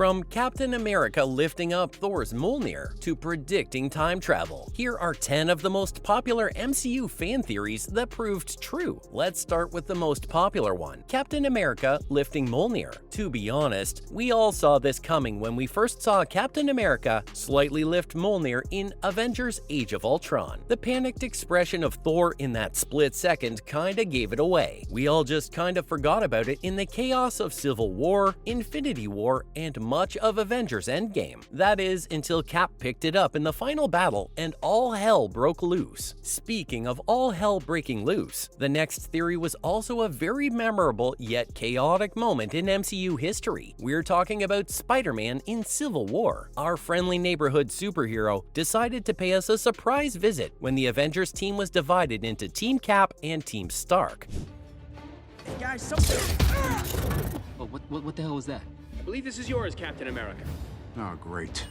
From Captain America lifting up Thor's Mjolnir to predicting time travel, here are 10 of the most popular MCU fan theories that proved true. Let's start with the most popular one, Captain America lifting Mjolnir. To be honest, we all saw this coming when we first saw Captain America slightly lift Mjolnir in Avengers Age of Ultron. The panicked expression of Thor in that split second kinda gave it away. We all just kinda forgot about it in the chaos of Civil War, Infinity War, and much of Avengers Endgame. That is, until Cap picked it up in the final battle and all hell broke loose. Speaking of all hell breaking loose, the next theory was also a very memorable yet chaotic moment in MCU history. We're talking about Spider-Man in Civil War. Our friendly neighborhood superhero decided to pay us a surprise visit when the Avengers team was divided into Team Cap and Team Stark. Hey guys, something. Oh, what the hell was that? I believe this is yours, Captain America. Oh, great.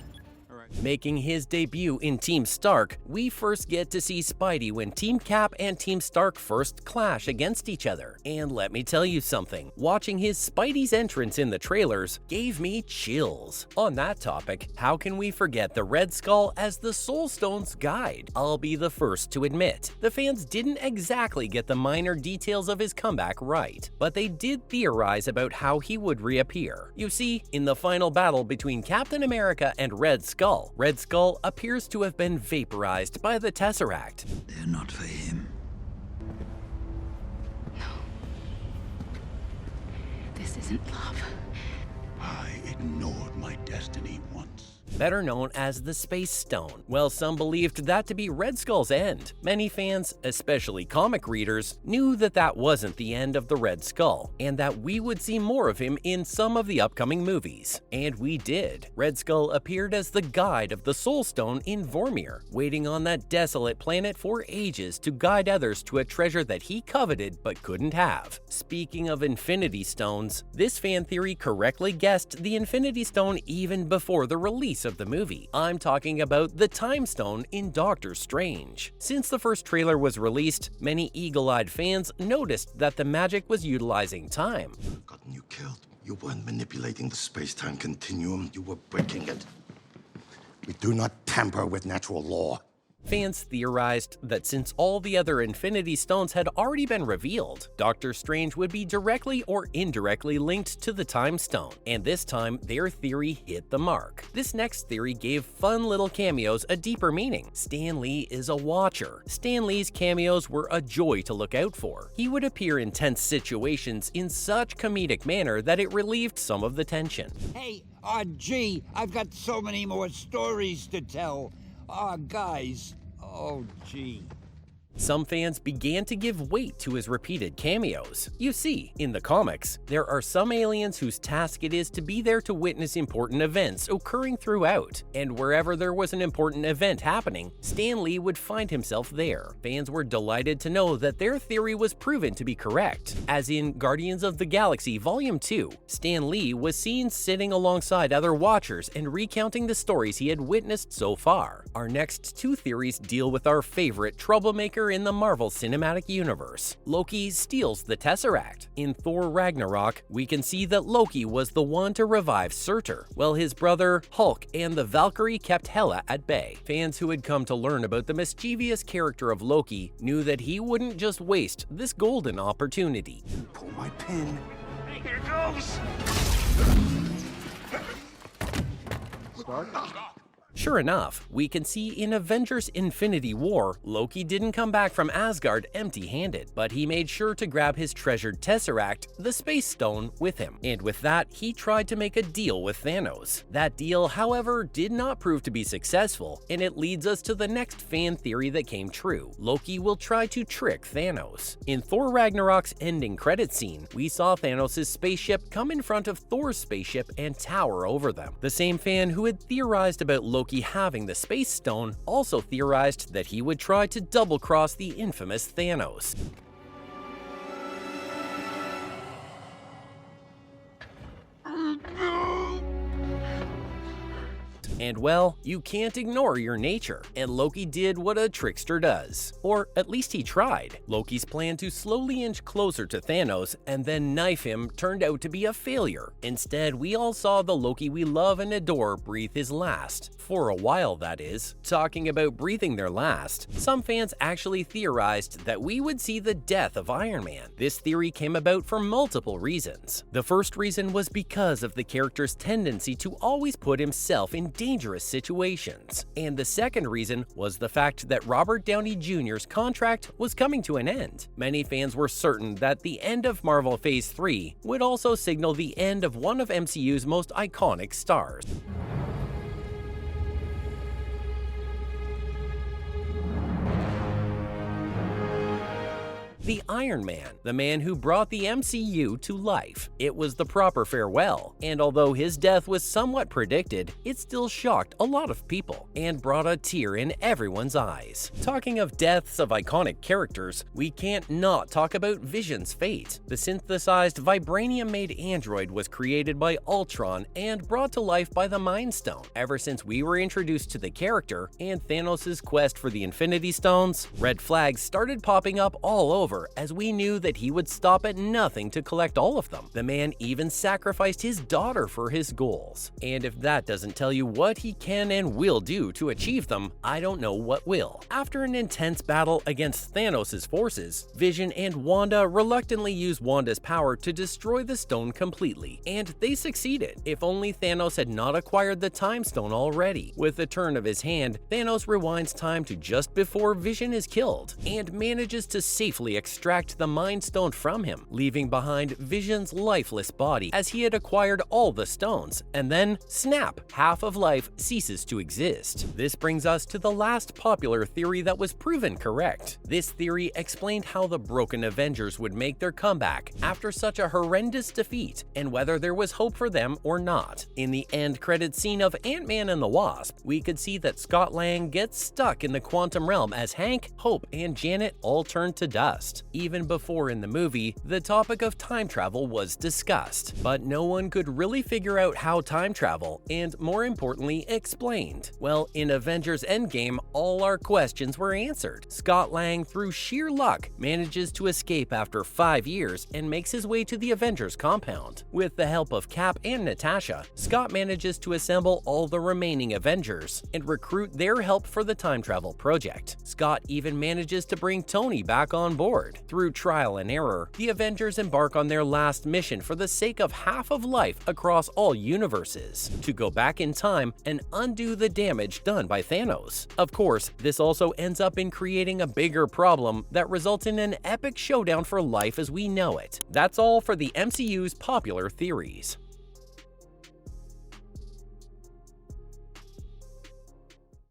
Making his debut in Team Stark, we first get to see Spidey when Team Cap and Team Stark first clash against each other. And let me tell you something, watching his Spidey's entrance in the trailers gave me chills. On that topic, how can we forget the Red Skull as the Soul Stone's guide? I'll be the first to admit, the fans didn't exactly get the minor details of his comeback right, but they did theorize about how he would reappear. You see, in the final battle between Captain America and Red Skull appears to have been vaporized by the Tesseract. They're not for him. No. This isn't love. I ignored my destiny once. Better known as the Space Stone. Well, some believed that to be Red Skull's end. Many fans, especially comic readers, knew that that wasn't the end of the Red Skull, and that we would see more of him in some of the upcoming movies. And we did. Red Skull appeared as the guide of the Soul Stone in Vormir, waiting on that desolate planet for ages to guide others to a treasure that he coveted but couldn't have. Speaking of Infinity Stones, this fan theory correctly guessed the Infinity Stone even before the release of the movie. I'm talking about the Time Stone in Doctor Strange. Since the first trailer was released, many eagle-eyed fans noticed that the magic was utilizing time. Gotten you killed. You weren't manipulating the space-time continuum, you were breaking it. We do not tamper with natural law. Fans theorized that since all the other Infinity Stones had already been revealed, Doctor Strange would be directly or indirectly linked to the Time Stone, and this time their theory hit the mark. This next theory gave fun little cameos a deeper meaning. Stan Lee is a watcher. Stan Lee's cameos were a joy to look out for. He would appear in tense situations in such comedic manner that it relieved some of the tension. Hey, gee, I've got so many more stories to tell. Guys, oh gee. Some fans began to give weight to his repeated cameos. You see, in the comics, there are some aliens whose task it is to be there to witness important events occurring throughout, and wherever there was an important event happening, Stan Lee would find himself there. Fans were delighted to know that their theory was proven to be correct, as in Guardians of the Galaxy Volume 2, Stan Lee was seen sitting alongside other watchers and recounting the stories he had witnessed so far. Our next two theories deal with our favorite troublemaker in the Marvel Cinematic Universe. Loki steals the Tesseract. In Thor Ragnarok, we can see that Loki was the one to revive Surtur, while his brother, Hulk, and the Valkyrie kept Hela at bay. Fans who had come to learn about the mischievous character of Loki knew that he wouldn't just waste this golden opportunity. Pull my pin. Hey, here it goes! Sure enough, we can see in Avengers Infinity War, Loki didn't come back from Asgard empty-handed, but he made sure to grab his treasured Tesseract, the Space Stone, with him. And with that, he tried to make a deal with Thanos. That deal, however, did not prove to be successful, and it leads us to the next fan theory that came true. Loki will try to trick Thanos. In Thor Ragnarok's ending credit scene, we saw Thanos' spaceship come in front of Thor's spaceship and tower over them. The same fan who had theorized about Loki having the Space Stone also theorized that he would try to double-cross the infamous Thanos. And well, you can't ignore your nature, and Loki did what a trickster does. Or at least he tried. Loki's plan to slowly inch closer to Thanos and then knife him turned out to be a failure. Instead, we all saw the Loki we love and adore breathe his last. For a while, that is. Talking about breathing their last, some fans actually theorized that we would see the death of Iron Man. This theory came about for multiple reasons. The first reason was because of the character's tendency to always put himself in dangerous situations. And the second reason was the fact that Robert Downey Jr.'s contract was coming to an end. Many fans were certain that the end of Marvel Phase 3 would also signal the end of one of MCU's most iconic stars. The Iron Man, the man who brought the MCU to life. It was the proper farewell, and although his death was somewhat predicted, it still shocked a lot of people and brought a tear in everyone's eyes. Talking of deaths of iconic characters, we can't not talk about Vision's fate. The synthesized vibranium-made android was created by Ultron and brought to life by the Mind Stone. Ever since we were introduced to the character and Thanos' quest for the Infinity Stones, red flags started popping up all over as we knew that he would stop at nothing to collect all of them. The man even sacrificed his daughter for his goals. And if that doesn't tell you what he can and will do to achieve them, I don't know what will. After an intense battle against Thanos' forces, Vision and Wanda reluctantly used Wanda's power to destroy the stone completely, and they succeeded. If only Thanos had not acquired the Time Stone already. With a turn of his hand, Thanos rewinds time to just before Vision is killed, and manages to safely extract the Mind Stone from him, leaving behind Vision's lifeless body as he had acquired all the stones, and then, snap, half of life ceases to exist. This brings us to the last popular theory that was proven correct. This theory explained how the broken Avengers would make their comeback after such a horrendous defeat, and whether there was hope for them or not. In the end credit scene of Ant-Man and the Wasp, we could see that Scott Lang gets stuck in the quantum realm as Hank, Hope, and Janet all turn to dust. Even before in the movie, the topic of time travel was discussed, but no one could really figure out how time travel, and more importantly, explained. Well, in Avengers Endgame, all our questions were answered. Scott Lang, through sheer luck, manages to escape after 5 years and makes his way to the Avengers compound. With the help of Cap and Natasha, Scott manages to assemble all the remaining Avengers and recruit their help for the time travel project. Scott even manages to bring Tony back on board. Through trial and error, the Avengers embark on their last mission for the sake of half of life across all universes, to go back in time and undo the damage done by Thanos. Of course, this also ends up in creating a bigger problem that results in an epic showdown for life as we know it. That's all for the MCU's popular theories.